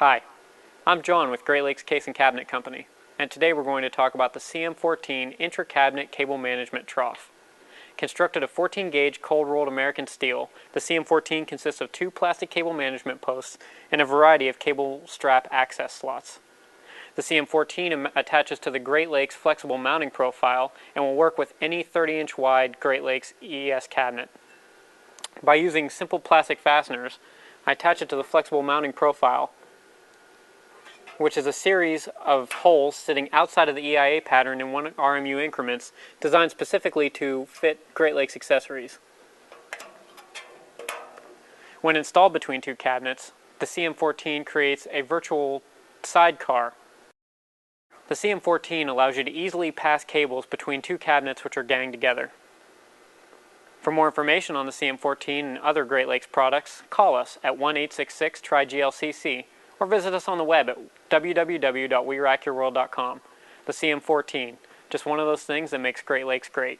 Hi, I'm John with Great Lakes Case and Cabinet Company, and today we're going to talk about the CM14 Intra Cabinet Cable Management Trough. Constructed of 14-gauge cold-rolled American steel, the CM14 consists of 2 plastic cable management posts and a variety of cable strap access slots. The CM14 attaches to the Great Lakes flexible mounting profile and will work with any 30-inch wide Great Lakes EES cabinet. By using simple plastic fasteners, I attach it to the flexible mounting profile, which is a series of holes sitting outside of the EIA pattern in 1 RMU increments designed specifically to fit Great Lakes accessories. When installed between 2 cabinets, the CM14 creates a virtual sidecar. The CM14 allows you to easily pass cables between 2 cabinets which are ganged together. For more information on the CM14 and other Great Lakes products, call us at 1-866-TRY-GLCC or visit us on the web at www.werackyourworld.com. The CM14, just one of those things that makes Great Lakes great.